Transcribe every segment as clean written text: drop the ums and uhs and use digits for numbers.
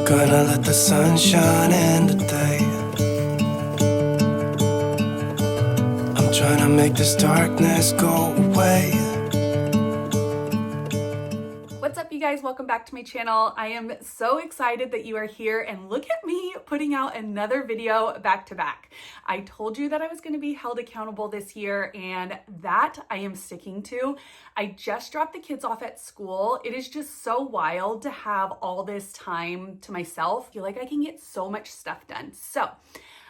Gonna let the sun shine in today. I'm trying to make this darkness go away. What's up, you guys? Welcome back to my channel. I am so excited that you are here, and look at me putting out another video back to back. I told you that I was going to be held accountable this year, and that I am sticking to. I just dropped the kids off at school. It is just so wild to have all this time to myself. I feel like I can get so much stuff done. So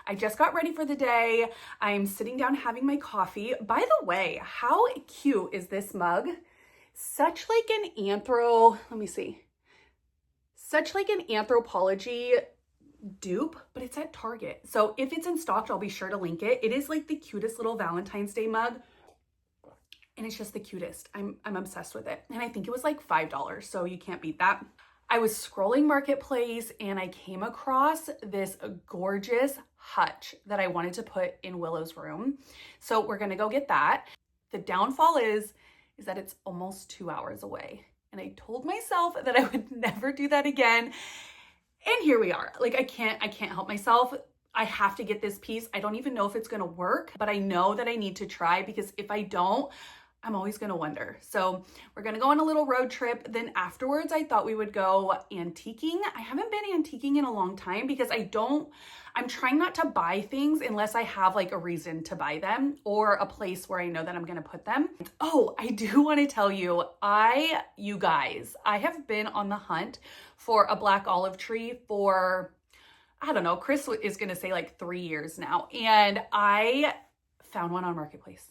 I just got ready for the day. I'm sitting down having my coffee. By the way, how cute is this mug? Such like an such like an Anthropology dupe, but it's at Target. So if it's in stock, I'll be sure to link it. It is like the cutest little Valentine's Day mug, and it's just the cutest. I'm obsessed with it. And I think it was like $5, so you can't beat that. I was scrolling Marketplace and I came across this gorgeous hutch that I wanted to put in Willow's room. So we're gonna go get that. The downfall is that it's almost 2 hours away. And I told myself that I would never do that again. And here we are. Like I can't help myself. I have to get this piece. I don't even know if it's gonna work, but I know that I need to try, because if I don't, I'm always gonna wonder. So we're gonna go on a little road trip. Then afterwards, I thought we would go antiquing. I haven't been antiquing in a long time because I'm trying not to buy things unless I have like a reason to buy them or a place where I know that I'm gonna put them. Oh, I do wanna tell you, you guys, I have been on the hunt for a black olive tree for, I don't know, Chris is gonna say like 3 years now. And I found one on Marketplace.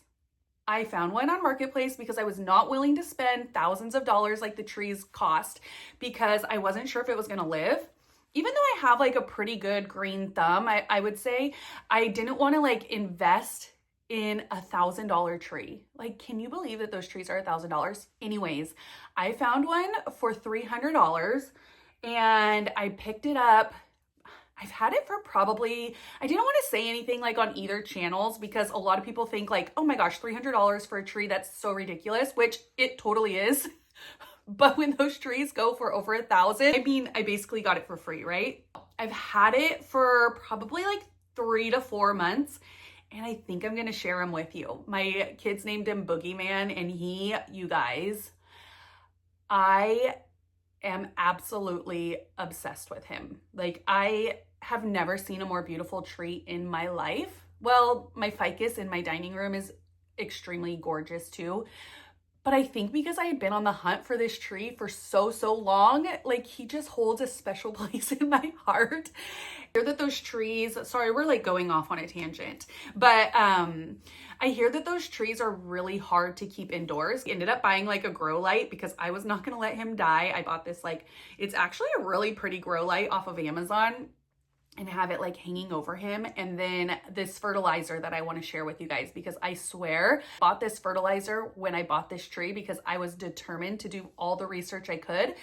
I found one on Marketplace because I was not willing to spend thousands of dollars like the trees cost, because I wasn't sure if it was gonna live. Even though I have like a pretty good green thumb, I would say, I didn't want to like invest in $1,000 tree. Like, can you believe that those trees are $1,000? Anyways, I found one for $300 and I picked it up. I've had it for probably, I didn't want to say anything like on either channels, because a lot of people think like, oh my gosh, $300 for a tree, that's so ridiculous, which it totally is. But when those trees go for over 1,000, I mean, I basically got it for free, right? I've had it for probably like 3 to 4 months, and I think I'm going to share him with you. My kids named him Boogeyman, and you guys, I am absolutely obsessed with him. Like, I have never seen a more beautiful tree in my life. Well, my ficus in my dining room is extremely gorgeous too. But I think because I had been on the hunt for this tree for so long, like he just holds a special place in my heart. I hear that those trees, sorry, we're like going off on a tangent, but I hear that those trees are really hard to keep indoors. I ended up buying like a grow light because I was not gonna let him die. I bought this it's actually a really pretty grow light off of Amazon, and have it like hanging over him. And then this fertilizer that I want to share with you guys, because I swear I bought this fertilizer when I bought this tree because I was determined to do all the research I could.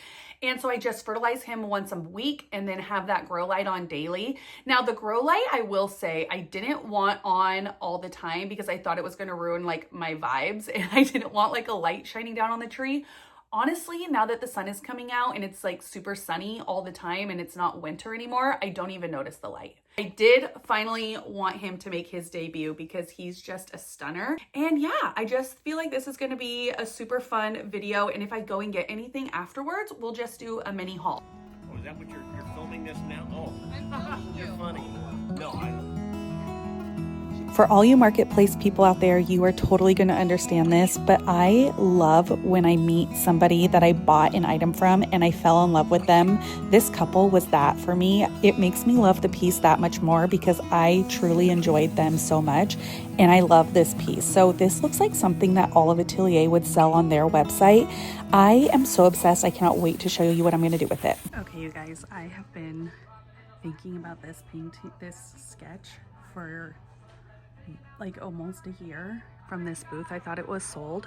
And so I just fertilize him once a week and then have that grow light on daily. Now the grow light, I will say, I didn't want on all the time because I thought it was going to ruin like my vibes, and I didn't want like a light shining down on the tree. Honestly, now that the sun is coming out and it's like super sunny all the time and it's not winter anymore, I don't even notice the light. I did finally want him to make his debut because he's just a stunner. And yeah, I just feel like this is gonna be a super fun video. And if I go and get anything afterwards, we'll just do a mini haul. Oh, is that what you're filming this now? Oh, you're funny. No, For all you Marketplace people out there, you are totally going to understand this, but I love when I meet somebody that I bought an item from and I fell in love with them. This couple was that for me. It makes me love the piece that much more because I truly enjoyed them so much, and I love this piece. So this looks like something that All of Atelier would sell on their website. I am so obsessed. I cannot wait to show you what I'm going to do with it. Okay, you guys, I have been thinking about this sketch for like almost a year from this booth. I thought it was sold.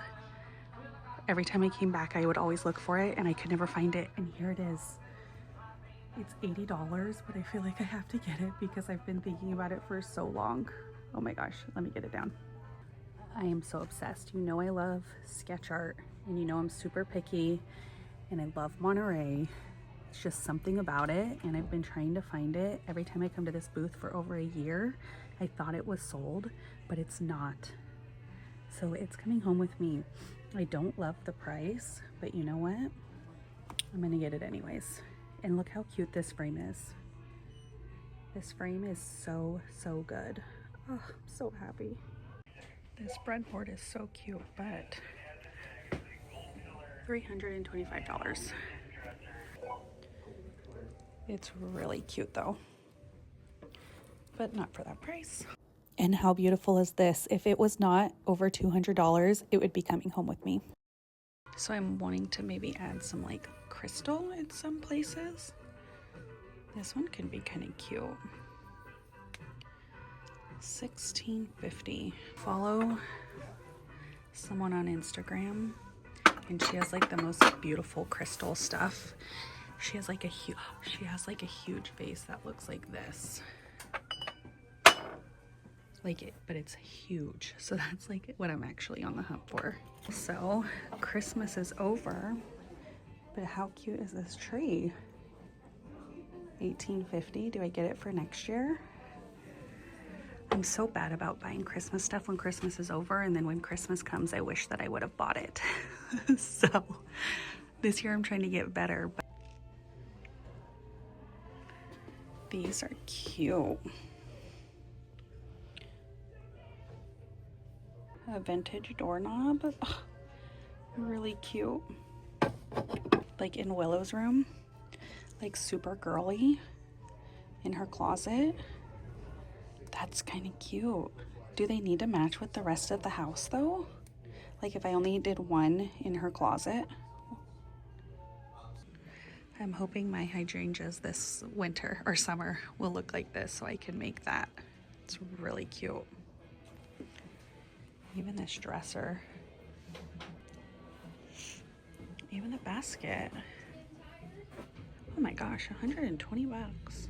Every time I came back, I would always look for it and I could never find it. And here it is. It's $80, but I feel like I have to get it because I've been thinking about it for so long. Oh my gosh, let me get it down. I am so obsessed. You know I love sketch art, and you know I'm super picky, and I love Monterey. It's just something about it, and I've been trying to find it. Every time I come to this booth for over a year, I thought it was sold, but it's not. So it's coming home with me. I don't love the price, but you know what? I'm gonna get it anyways. And look how cute this frame is. This frame is so, so good. Oh, I'm so happy. This breadboard is so cute, but $325. It's really cute though, but not for that price. And how beautiful is this? If it was not over $200, it would be coming home with me. So I'm wanting to maybe add some like crystal in some places. This one can be kind of cute. $16.50. Follow someone on Instagram, and she has like the most beautiful crystal stuff. She has like a huge vase that looks like this. Like it, but it's huge. So that's like what I'm actually on the hunt for. So Christmas is over, but how cute is this tree? $18.50. Do I get it for next year? I'm so bad about buying Christmas stuff when Christmas is over, and then when Christmas comes, I wish that I would have bought it. So this year I'm trying to get better. But these are cute. A vintage doorknob. Oh, really cute. Like in Willow's room. Like super girly in her closet. That's kind of cute. Do they need to match with the rest of the house though? Like if I only did one in her closet. I'm hoping my hydrangeas this winter or summer will look like this so I can make that. It's really cute. Even this dresser. Even the basket. Oh my gosh, 120 bucks.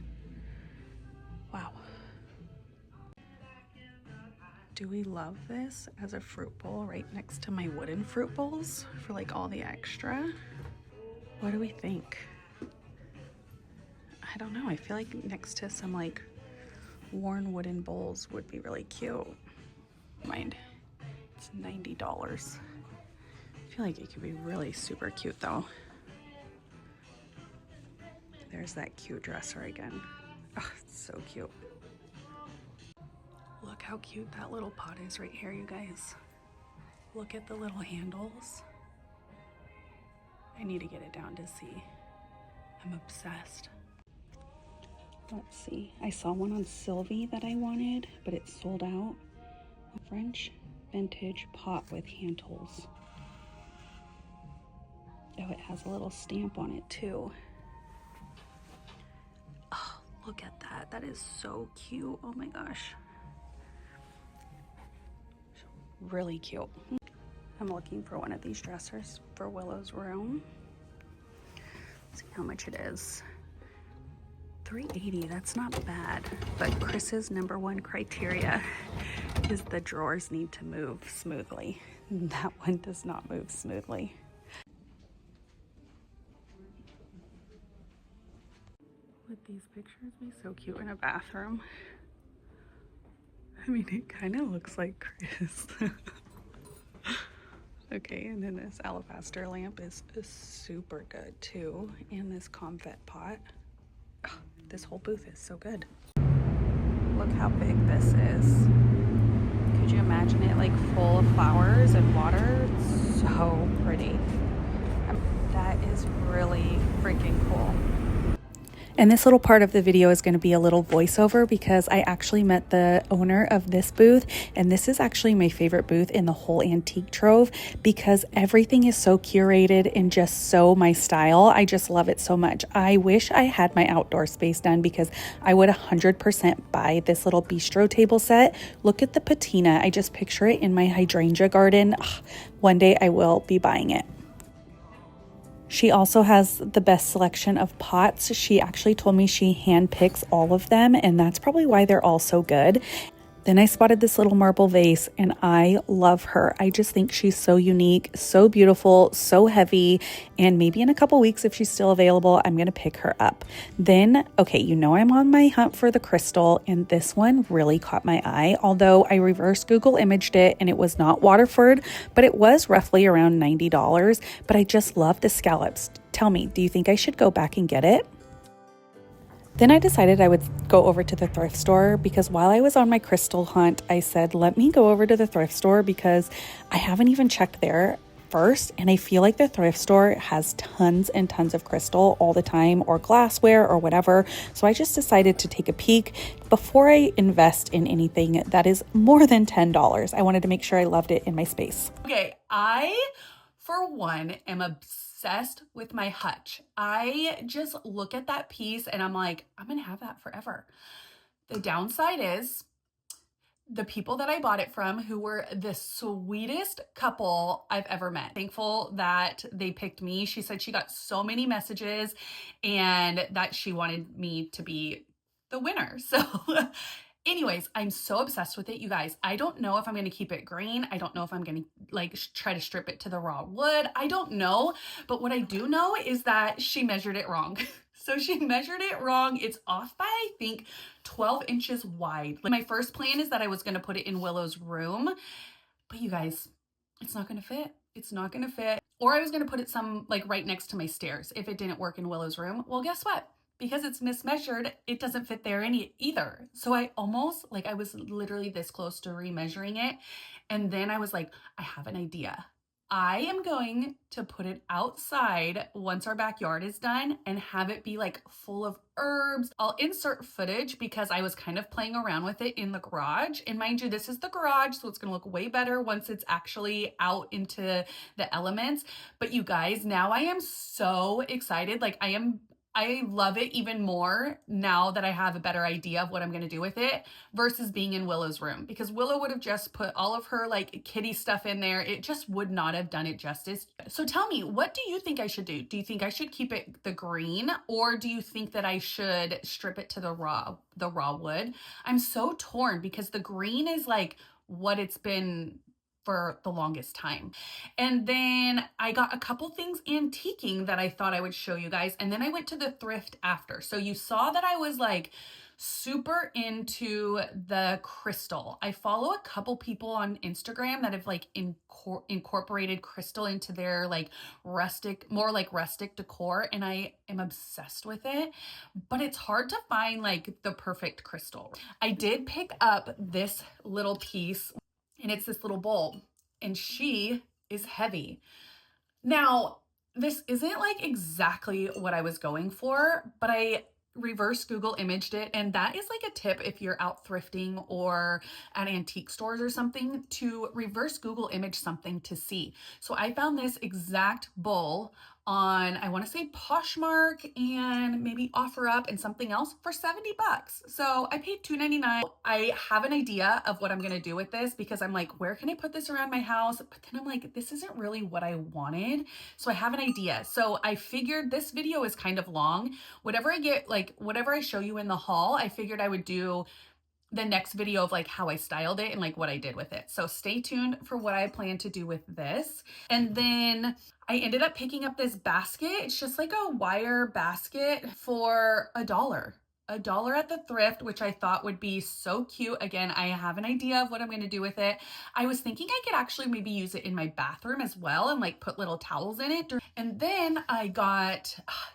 Wow. Do we love this as a fruit bowl right next to my wooden fruit bowls for like all the extra? What do we think? I don't know. I feel like next to some like worn wooden bowls would be really cute. Mind. It's $90. I feel like it could be really super cute though. There's that cute dresser again. Oh, it's so cute. Look how cute that little pot is right here, you guys. Look at the little handles. I need to get it down to see. I'm obsessed. Let's see. I saw one on Sylvie that I wanted, but it's sold out. A French vintage pot with handles. Oh, it has a little stamp on it too. Oh, look at that. That is so cute. Oh my gosh. Really cute. I'm looking for one of these dressers for Willow's room. Let's see how much it is. $380. That's not bad. But Chris's #1 criteria is the drawers need to move smoothly. That one does not move smoothly. Would these pictures be so cute in a bathroom? I mean, it kind of looks like Chris. Okay, and then this alabaster lamp is super good too. And this comfet pot. Oh, this whole booth is so good. Look how big this is. Could you imagine it like full of flowers and water? It's so pretty. That is really freaking cool. And this little part of the video is going to be a little voiceover because I actually met the owner of this booth, and this is actually my favorite booth in the whole antique trove because everything is so curated and just so my style. I just love it so much. I wish I had my outdoor space done because I would 100% buy this little bistro table set. Look at the patina. I just picture it in my hydrangea garden. Ugh, one day I will be buying it. She also has the best selection of pots. She actually told me she handpicks all of them, and that's probably why they're all so good. Then I spotted this little marble vase and I love her. I just think she's so unique, so beautiful, so heavy. And maybe in a couple weeks, if she's still available, I'm going to pick her up. Then, okay, you know I'm on my hunt for the crystal, and this one really caught my eye. Although I reverse Google imaged it and it was not Waterford, but it was roughly around $90. But I just love the scallops. Tell me, do you think I should go back and get it? Then I decided I would go over to the thrift store because while I was on my crystal hunt, I said, let me go over to the thrift store because I haven't even checked there first. And I feel like the thrift store has tons and tons of crystal all the time, or glassware or whatever. So I just decided to take a peek before I invest in anything that is more than $10. I wanted to make sure I loved it in my space. Okay, I, for one, am obsessed with my hutch. I just look at that piece and I'm like, I'm gonna have that forever. The downside is the people that I bought it from, who were the sweetest couple I've ever met. Thankful that they picked me. She said she got so many messages and that she wanted me to be the winner. So anyways, I'm so obsessed with it, you guys. I don't know if I'm going to keep it green. I don't know if I'm going to like try to strip it to the raw wood. I don't know. But what I do know is that she measured it wrong. So she measured it wrong. It's off by, I think, 12 inches wide. My first plan is that I was going to put it in Willow's room, but you guys, it's not going to fit. It's not going to fit. Or I was going to put it like right next to my stairs if it didn't work in Willow's room. Well, guess what? Because it's mismeasured, it doesn't fit there either. So I was literally this close to remeasuring it. And then I was like, I have an idea. I am going to put it outside once our backyard is done and have it be like full of herbs. I'll insert footage because I was kind of playing around with it in the garage. And mind you, this is the garage, so it's gonna look way better once it's actually out into the elements. But you guys, now I am so excited. I love it even more now that I have a better idea of what I'm going to do with it versus being in Willow's room, because Willow would have just put all of her like kitty stuff in there. It just would not have done it justice. So tell me, what do you think I should do? Do you think I should keep it the green, or do you think that I should strip it to the raw wood? I'm so torn because the green is like what it's been for the longest time. And then I got a couple things antiquing that I thought I would show you guys. And then I went to the thrift after. So you saw that I was like super into the crystal. I follow a couple people on Instagram that have like incorporated crystal into their like more rustic decor. And I am obsessed with it, but it's hard to find like the perfect crystal. I did pick up this little piece, and it's this little bowl, and she is heavy. Now, this isn't like exactly what I was going for, but I reverse Google imaged it. And that is like a tip if you're out thrifting or at antique stores or something, to reverse Google image something to see. So I found this exact bowl on, I want to say Poshmark and maybe OfferUp and something else for $70. So I paid $2.99. I have an idea of what I'm going to do with this because I'm like, where can I put this around my house? But then I'm like, this isn't really what I wanted. So I have an idea. So I figured this video is kind of long. Whatever I show you in the haul, I figured I would do the next video of like how I styled it and like what I did with it. So stay tuned for what I plan to do with this. And then I ended up picking up this basket. It's just like a wire basket for $1 at the thrift, which I thought would be so cute. Again, I have an idea of what I'm going to do with it. I was thinking I could actually maybe use it in my bathroom as well and like put little towels in it. And then I got,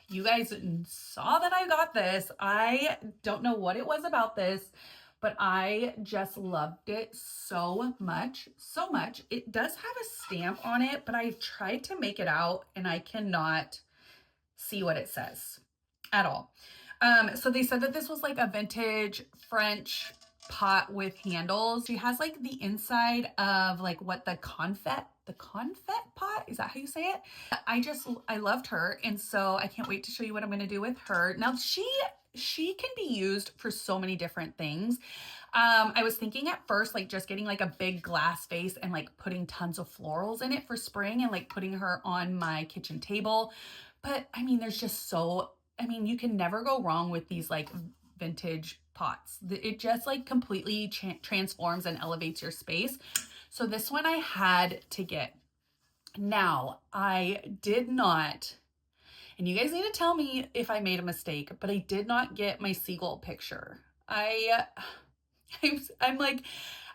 you guys saw that I got this. I don't know what it was about this, but I just loved it so much, so much. It does have a stamp on it, but I tried to make it out and I cannot see what it says at all. So they said that this was like a vintage French pot with handles. She has like the inside of like what the confet pot, is that how you say it? I loved her. And so I can't wait to show you what I'm going to do with her. Now she can be used for so many different things. I was thinking at first, like just getting like a big glass vase and like putting tons of florals in it for spring and like putting her on my kitchen table. But I mean, you can never go wrong with these like vintage pots. It just like completely transforms and elevates your space. So this one I had to get. Now, I did not, and you guys need to tell me if I made a mistake, but I did not get my seagull picture. I'm like,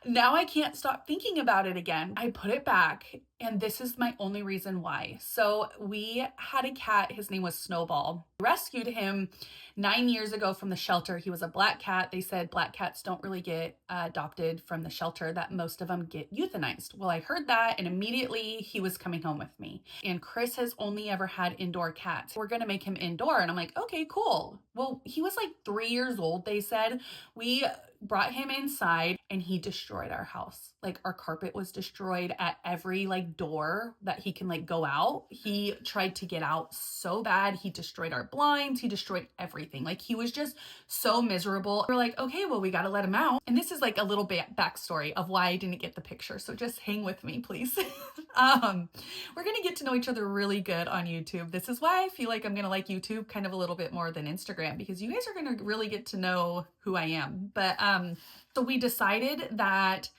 now I can't stop thinking about it again. I put it back, and this is my only reason why. So we had a cat, his name was Snowball. I rescued him 9 years ago from the shelter. He was a black cat. They said black cats don't really get adopted from the shelter, that most of them get euthanized. Well, I heard that, and immediately he was coming home with me. And Chris has only ever had indoor cats. We're gonna make him indoor. And I'm like, okay, cool. Well, he was like 3 years old, they said. We brought him inside and he destroyed our house. Like our carpet was destroyed at every like door that he can like go out. He tried to get out so bad. He destroyed our blinds. He destroyed everything. Like he was just so miserable. We're like, okay, well, we got to let him out. And this is like a little bit backstory of why I didn't get the picture. So just hang with me, please. We're going to get to know each other really good on YouTube. This is why I feel like I'm going to like YouTube kind of a little bit more than Instagram, because you guys are going to really get to know who I am. But so we decided that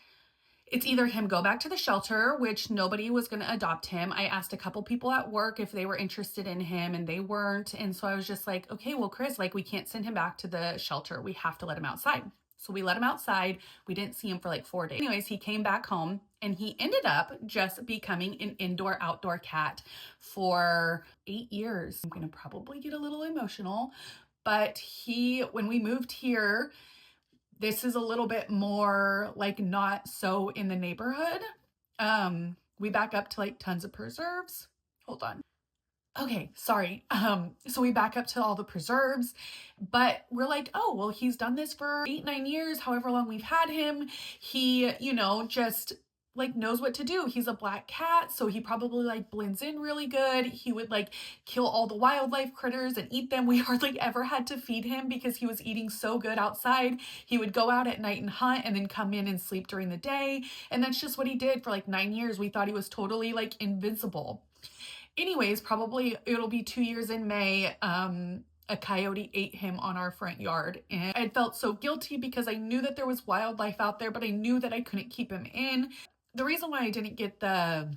it's either him go back to the shelter, which nobody was going to adopt him. I asked a couple people at work if they were interested in him, and they weren't. And so I was just like, okay, well, Chris, like we can't send him back to the shelter. We have to let him outside. So we let him outside. We didn't see him for like 4 days. Anyways, he came back home and he ended up just becoming an indoor outdoor cat for 8 years. I'm going to probably get a little emotional, but when we moved here, this is a little bit more like not so in the neighborhood. We back up to like tons of preserves. Hold on. Okay, sorry. So we back up to all the preserves, but we're like, oh, well, he's done this for 8-9 years, however long we've had him. He, just like knows what to do. He's a black cat, so he probably like blends in really good. He would like kill all the wildlife critters and eat them. We hardly ever had to feed him because he was eating so good outside. He would go out at night and hunt and then come in and sleep during the day. And that's just what he did for like 9 years. We thought he was totally like invincible. Anyways, probably it'll be 2 years in May. A coyote ate him on our front yard, and I felt so guilty because I knew that there was wildlife out there, but I knew that I couldn't keep him in. The reason why I didn't get the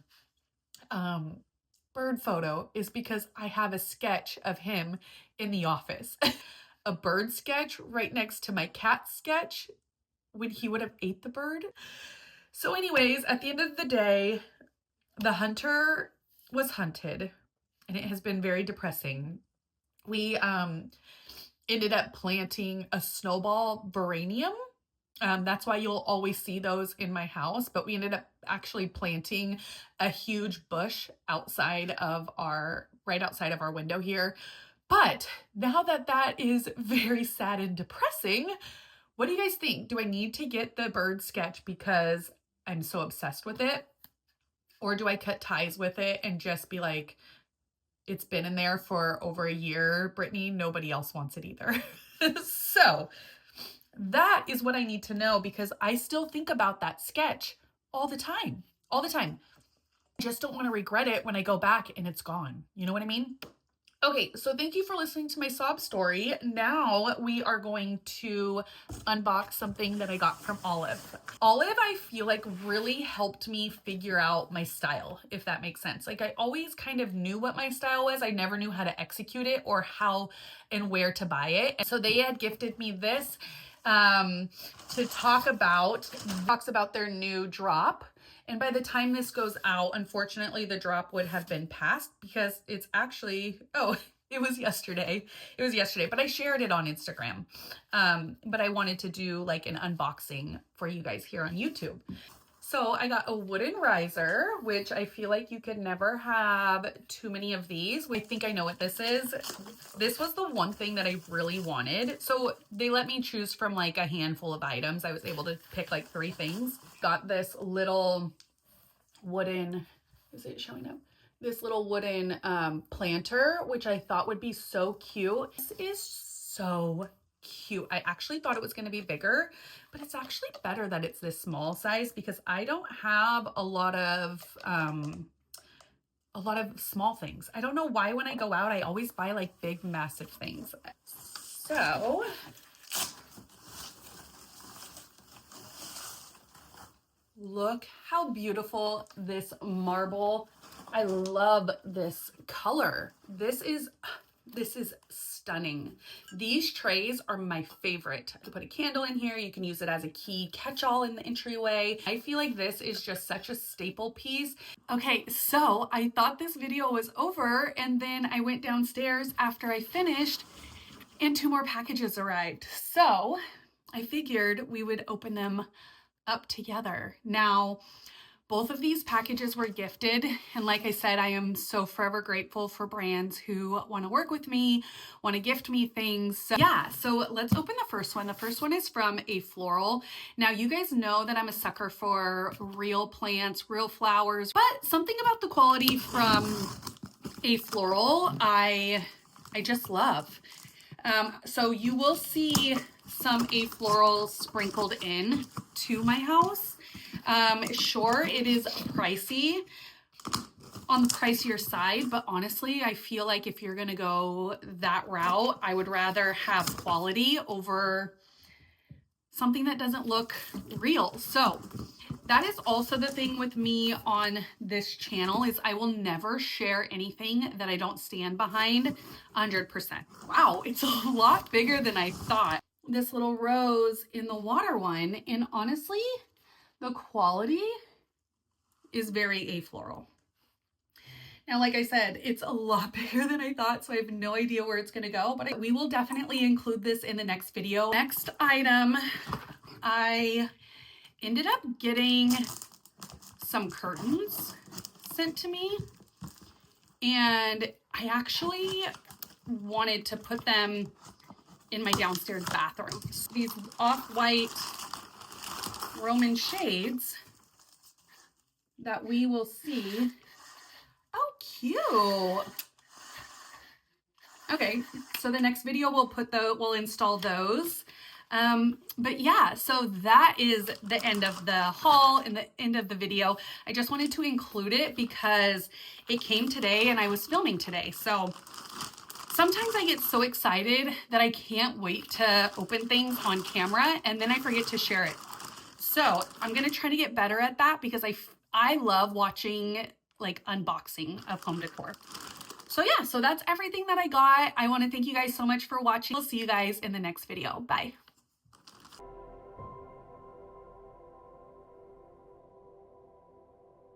bird photo is because I have a sketch of him in the office. A bird sketch right next to my cat sketch when he would have ate the bird. So anyways, at the end of the day, the hunter was hunted, and it has been very depressing. We ended up planting a snowball veranium. That's why you'll always see those in my house, but we ended up actually planting a huge bush right outside of our window here. But now that is very sad and depressing, what do you guys think? Do I need to get the bird sketch because I'm so obsessed with it? Or do I cut ties with it and just be like, it's been in there for over a year, Brittany, nobody else wants it either. So that is what I need to know, because I still think about that sketch all the time. I just don't want to regret it when I go back and it's gone. You know what I mean? Okay, so thank you for listening to my sob story. Now we are going to unbox something that I got from Olive. Olive, I feel like, really helped me figure out my style, if that makes sense. Like I always kind of knew what my style was. I never knew how to execute it or how and where to buy it. And so they had gifted me this to talks about their new drop. And by the time this goes out, unfortunately, the drop would have been passed because it's actually, it was yesterday. But I shared it on Instagram. But I wanted to do like an unboxing for you guys here on YouTube. So I got a wooden riser, which I feel like you could never have too many of these. I think I know what this is. This was the one thing that I really wanted. So they let me choose from like a handful of items. I was able to pick like 3 things. Got this little wooden, is it showing up? This little wooden planter, which I thought would be so cute. This is so cute. I actually thought it was going to be bigger, but it's actually better that it's this small size because I don't have a lot of small things. I don't know why when I go out, I always buy like big, massive things. So Look how beautiful this marble. I love this color. This is stunning. These trays are my favorite. To put a candle in here, you can use it as a key catch-all in the entryway. I feel like this is just such a staple piece. Okay, so I thought this video was over, and then I went downstairs after I finished and 2 more packages arrived. So I figured we would open them up together. Now, both of these packages were gifted, and like I said, I am so forever grateful for brands who want to work with me, want to gift me things. So yeah, so let's open the first one. The first one is from A Floral. Now, you guys know that I'm a sucker for real plants, real flowers, but something about the quality from A Floral I just love. So you will see some A Floral sprinkled in to my house. Sure, it is pricey, on the pricier side, but honestly, I feel like if you're gonna go that route, I would rather have quality over something that doesn't look real. So that is also the thing with me on this channel, is I will never share anything that I don't stand behind 100%. Wow, it's a lot bigger than I thought. This little rose in the water one, and honestly, the quality is very A Floral. Now, like I said, it's a lot bigger than I thought, so I have no idea where it's gonna go, but we will definitely include this in the next video. Next item, I ended up getting some curtains sent to me, and I actually wanted to put them in my downstairs bathroom. So these off-white Roman shades that we will see. Oh, cute. Okay, so the next video we'll install those. But yeah, so that is the end of the haul and the end of the video. I just wanted to include it because it came today and I was filming today. So sometimes I get so excited that I can't wait to open things on camera, and then I forget to share it. So I'm gonna try to get better at that because I love watching like unboxing of home decor. So yeah, so that's everything that I got. I want to thank you guys so much for watching. I'll see you guys in the next video. Bye.